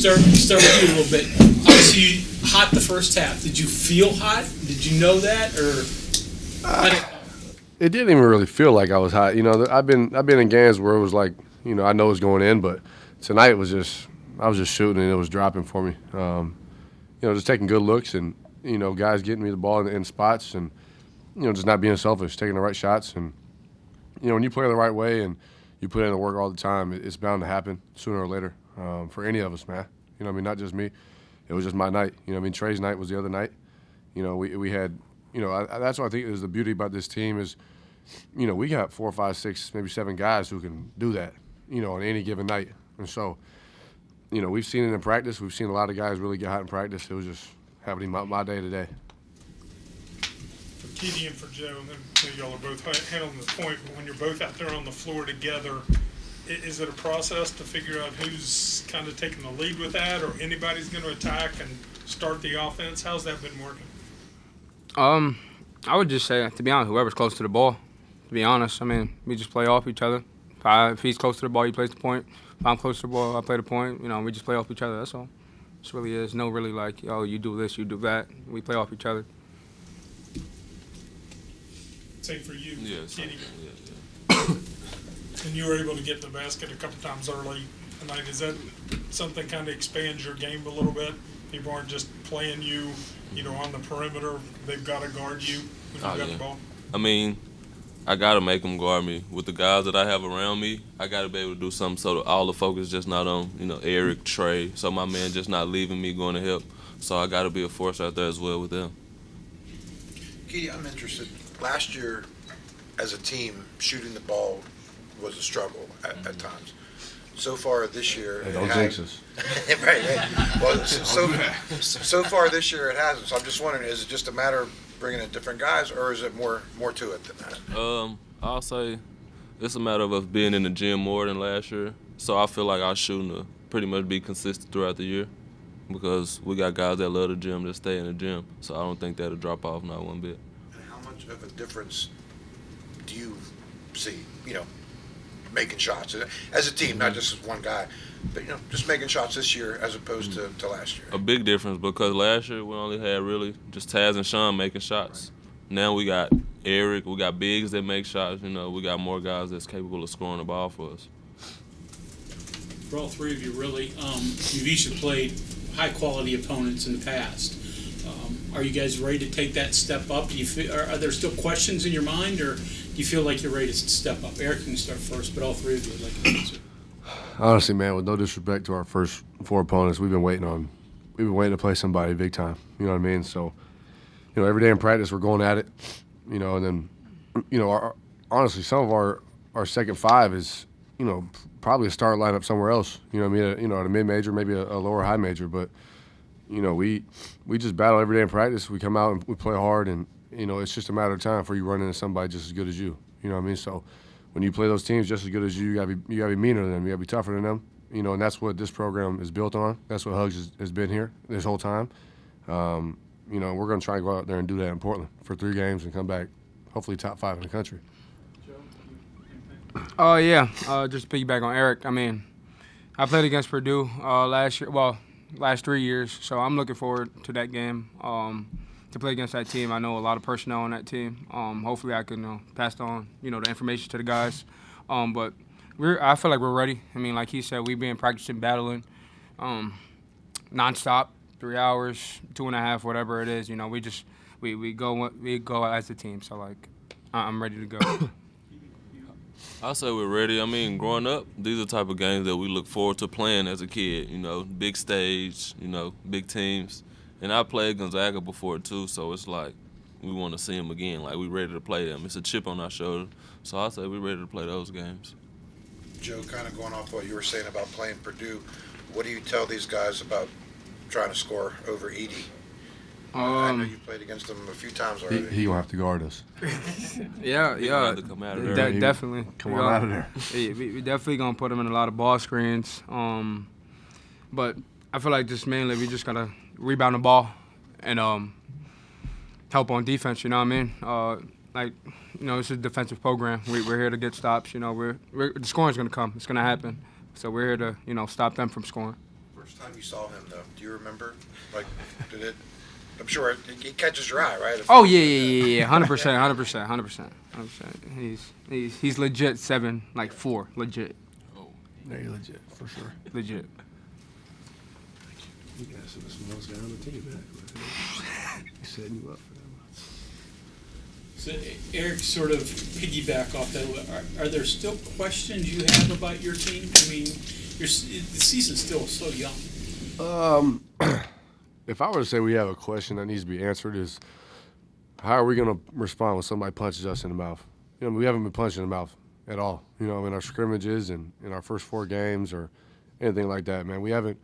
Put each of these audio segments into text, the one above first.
start with you a little bit. Obviously, hot the first half. Did you feel hot? Did you know that, or? It didn't even really feel like I was hot. You know, I've been in games where it was like, you know, I know it's going in, but tonight I was just shooting and it was dropping for me. You know, just taking good looks and, you know, guys getting me the ball in spots and, you know, just not being selfish, taking the right shots. And, you know, when you play the right way and you put in the work all the time, it's bound to happen sooner or later for any of us, man. You know what I mean? Not just me. It was just my night. You know what I mean? Trey's night was the other night. You know, we had, you know, that's what I think is the beauty about this team is, you know, we got 4, 5, 6, maybe 7 guys who can do that, you know, on any given night. And so, you know, we've seen it in practice. We've seen a lot of guys really get hot in practice. It was just happening my day today. For Kedrian and for Joe, and then y'all are both handling this point, but when you're both out there on the floor together, is it a process to figure out who's kind of taking the lead with that, or anybody's going to attack and start the offense? How's that been working? I would just say, to be honest, whoever's close to the ball. To be honest, I mean, we just play off each other. If he's close to the ball, he plays the point. If I'm close to the ball, I play the point. You know, we just play off each other. That's all. This really is. No really like, oh, you do this, you do that. We play off each other. Same for you, yes. Kenny. Yeah. And you were able to get to the basket a couple times early tonight. Is that something kind of expands your game a little bit? People aren't just playing you, you know, on the perimeter. They've got to guard you when you got the ball. I mean, I got to make them guard me. With the guys that I have around me, I got to be able to do something so that all the focus just not on, you know, Erik, Trey, so my man just not leaving me going to help. So I got to be a force out there as well with them. Kedie, I'm interested. Last year, as a team, shooting the ball was a struggle at times. So far this year, hey, don't jinx us. right. Well, so far this year it hasn't. So I'm just wondering, is it just a matter of bringing in different guys, or is it more to it than that? I'll say it's a matter of us being in the gym more than last year. So I feel like our shooting will pretty much be consistent throughout the year because we got guys that love the gym that stay in the gym. So I don't think that'll drop off not one bit. And how much of a difference do you see, you know, making shots as a team, not just as one guy, but, you know, just making shots this year as opposed to last year? A big difference because last year we only had really just Taz and Sean making shots. Right. Now we got Erik, we got bigs that make shots. You know, we got more guys that's capable of scoring the ball for us. For all three of you, really, you've each played high-quality opponents in the past. Are you guys ready to take that step up? Do you feel, are there still questions in your mind, or do you feel like you're ready to step up? Erik can start first, but all three of you would like to answer. Honestly, man, with no disrespect to our first 4 opponents, we've been waiting to play somebody big time. You know what I mean? So, you know, every day in practice we're going at it. You know, and then, you know, honestly, some of our second 5 is, you know, probably a start lineup somewhere else. You know what I mean? You know, at a mid-major, maybe a lower high major, but. You know, we just battle every day in practice. We come out and we play hard, and, you know, it's just a matter of time for you run into somebody just as good as you. You know what I mean? So when you play those teams just as good as you gotta be meaner than them. You gotta be tougher than them. You know, and that's what this program is built on. That's what Hugs has been here this whole time. You know, we're gonna try to go out there and do that in Portland for 3 games and come back, hopefully top 5 in the country. Yeah. Just to piggyback on Erik. I mean, I played against Purdue last year. Well, last 3 years, so I'm looking forward to that game to play against that team. I know a lot of personnel on that team. Hopefully I can pass on, you know, the information to the guys. But I feel like we're ready. I mean, like he said, we've been practicing battling nonstop, 3 hours, 2.5, whatever it is. You know, we go as a team. So like, I'm ready to go. I'll say we're ready. I mean, growing up, these are the type of games that we look forward to playing as a kid, you know, big stage, you know, big teams. And I played Gonzaga before, too, so it's like we want to see them again. Like, we're ready to play them. It's a chip on our shoulder. So I'll say we're ready to play those games. Joe, kind of going off what you were saying about playing Purdue, what do you tell these guys about trying to score over Edey? I know you played against him a few times already. He gonna have to guard us. Yeah. Have to come out of there. Definitely. Come on out of there. We definitely gonna put him in a lot of ball screens. But I feel like just mainly we just gotta rebound the ball and help on defense. You know what I mean? Like, you know, it's a defensive program. We're here to get stops. You know, the scoring's gonna come. It's gonna happen. So we're here to, you know, stop them from scoring. For First time you saw him, though, do you remember? Like, did it? I'm sure it catches your eye, right? Oh yeah, 100%. He's legit 7'4", legit. Yeah, you're legit, for sure. Legit. You guys are the smallest guy on the team, man. He's setting you up for that one. So, Erik, sort of piggyback off that, are there still questions you have about your team? I mean, the season's still so young. If I were to say we have a question that needs to be answered is, how are we going to respond when somebody punches us in the mouth? You know, we haven't been punched in the mouth at all, you know, in our scrimmages and in our first 4 games or anything like that, man. We haven't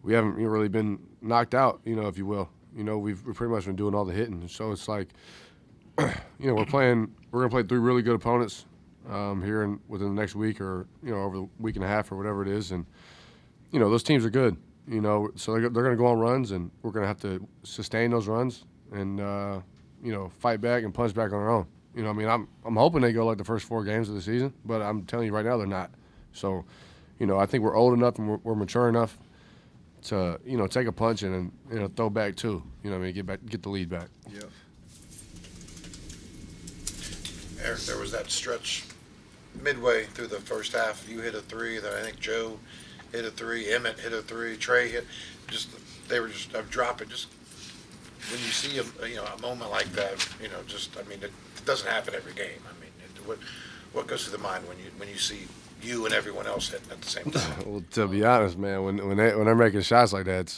really been knocked out, you know, if you will. You know, we've pretty much been doing all the hitting. So it's like, you know, we're going to play 3 really good opponents here within the next week or, you know, over the week and a half or whatever it is. And, you know, those teams are good, you know, so they're going to go on runs and we're going to have to sustain those runs and, you know, fight back and punch back on our own. You know, I mean, I'm hoping they go like the first 4 games of the season, but I'm telling you right now they're not. So, you know, I think we're old enough and we're mature enough to, you know, take a punch and you know, throw back too. You know what I mean? Get the lead back. Yeah. Erik, there was that stretch midway through the first half. You hit a 3, then I think Joe hit a 3, Emmett hit a 3, Trey hit. They were just dropping. Just when you see a moment like that, you know, just I mean, it doesn't happen every game. I mean, what goes through the mind when you see you and everyone else hitting at the same time? Well, to be honest, man, when they're making shots like that,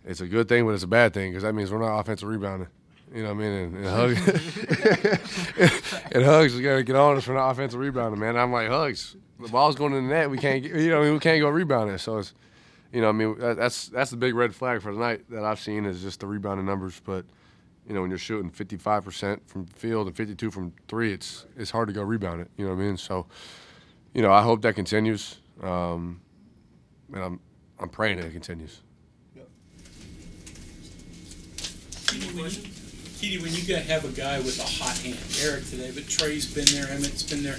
it's a good thing, but it's a bad thing because that means we're not offensive rebounding. You know what I mean? And Hugs is gonna get on us for not offensive rebounding, man. I'm like, Hugs, the ball's going in the net. We can't, we can't go rebounding. So it's, you know, I mean, that's the big red flag for tonight that I've seen is just the rebounding numbers. But you know, when you're shooting 55% from field and 52 from 3, it's hard to go rebound it. You know what I mean? So, you know, I hope that continues, and I'm praying that it continues. Keedy, when you have a guy with a hot hand, Erik today, but Trey's been there, Emmett's been there.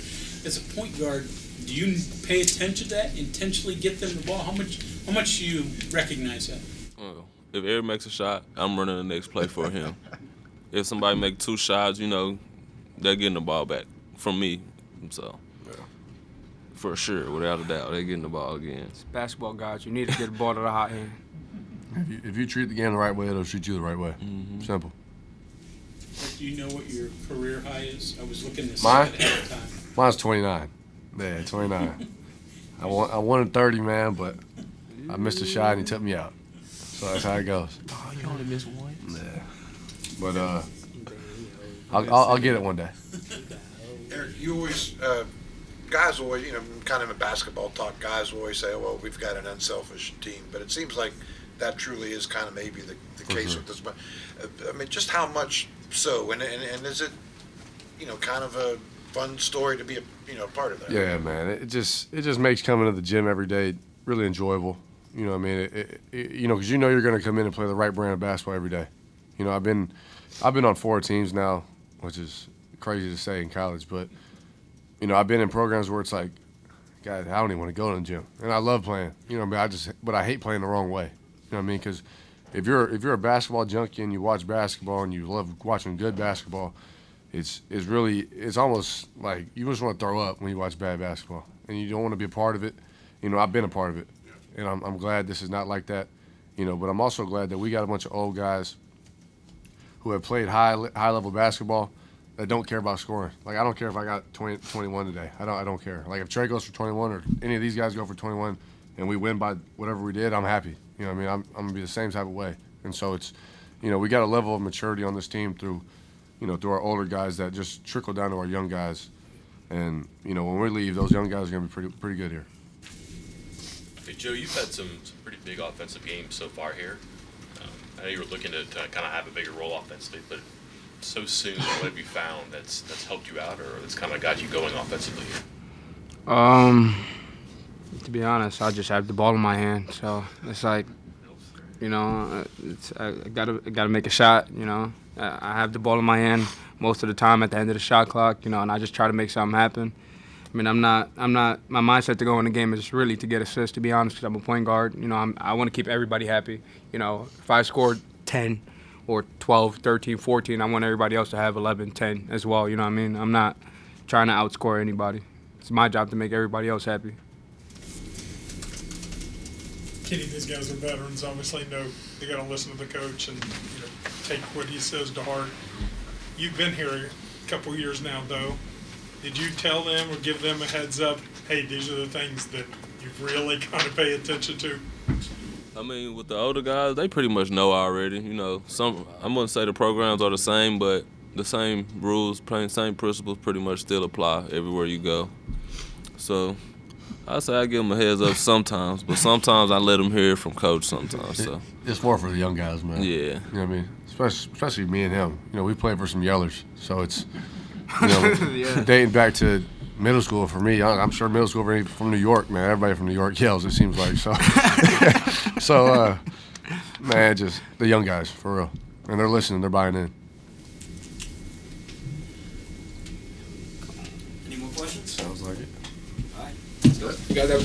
As a point guard, do you pay attention to that? Intentionally get them the ball? How much do you recognize that? Well, if Erik makes a shot, I'm running the next play for him. If somebody makes 2 shots, you know, they're getting the ball back from me. So, for sure, without a doubt, they're getting the ball again. It's basketball, guys. You need to get the ball to the hot hand. If you treat the game the right way, it'll treat you the right way. Mm-hmm. Simple. Do you know what your career high is? I was looking this Mine? up ahead of time. Mine's 29. Yeah, 29. I wanted 30, man, but I missed a shot and he took me out. So that's how it goes. Oh, you only missed one? Yeah. But I'll get it one day. Erik, you always, guys always, you know, kind of in basketball talk, guys always say, well, we've got an unselfish team. But it seems like that truly is kind of maybe the case with this. But I mean, just how much so? And is it, you know, kind of a fun story to be a part of that? Yeah, man. It just makes coming to the gym every day really enjoyable. You know what I mean? You know, because you know you're going to come in and play the right brand of basketball every day. You know, I've been on 4 teams now, which is crazy to say in college, but you know, I've been in programs where it's like, God, I don't even want to go to the gym, and I love playing. You know, but I hate playing the wrong way. You know what I mean? Because if you're a basketball junkie and you watch basketball and you love watching good basketball, it's almost like you just want to throw up when you watch bad basketball, and you don't want to be a part of it. You know, I've been a part of it, and I'm glad this is not like that. You know, but I'm also glad that we got a bunch of old guys who have played high level basketball that don't care about scoring. Like, I don't care if I got 21 today. I don't care. Like, if Trey goes for 21 or any of these guys go for 21 and we win by whatever we did, I'm happy. You know what I mean? I'm going to be the same type of way. And so it's, you know, we got a level of maturity on this team through our older guys that just trickle down to our young guys. And, you know, when we leave, those young guys are going to be pretty good here. Hey, Joe, you've had some pretty big offensive games so far here. I know you were looking to kind of have a bigger role offensively, but so soon, what have you found that's helped you out, or that's kind of got you going offensively here? To be honest, I just have the ball in my hand, so it's like, you know, I gotta make a shot. You know, I have the ball in my hand most of the time at the end of the shot clock. You know, and I just try to make something happen. I mean, I'm not. My mindset to go in the game is really to get assists. To be honest, because I'm a point guard. You know, I want to keep everybody happy. You know, if I scored 10 or 12, 13, 14, I want everybody else to have 11, 10 as well. You know what I mean? I'm not trying to outscore anybody. It's my job to make everybody else happy. Kenny, these guys are veterans. Obviously, know they got to listen to the coach and take what he says to heart. You've been here a couple years now, though. Did you tell them or give them a heads up? Hey, these are the things that you really kind of pay attention to. I mean, with the older guys, they pretty much know already. You know, I wouldn't say the programs are the same, but the same rules, same principles pretty much still apply everywhere you go. So I say I give them a heads up sometimes, but sometimes I let them hear it from coach sometimes. So It's more for the young guys, man. yeah. You know what I mean? Especially me and him. You know, we played for some yellers, so it's Yeah. dating back to middle school for me. I'm sure middle school from New York, man. Everybody from New York yells. It seems like so. So, man, just the young guys for real, and they're listening. They're buying in. Any more questions? Sounds like it. All right, let's go. You guys have a good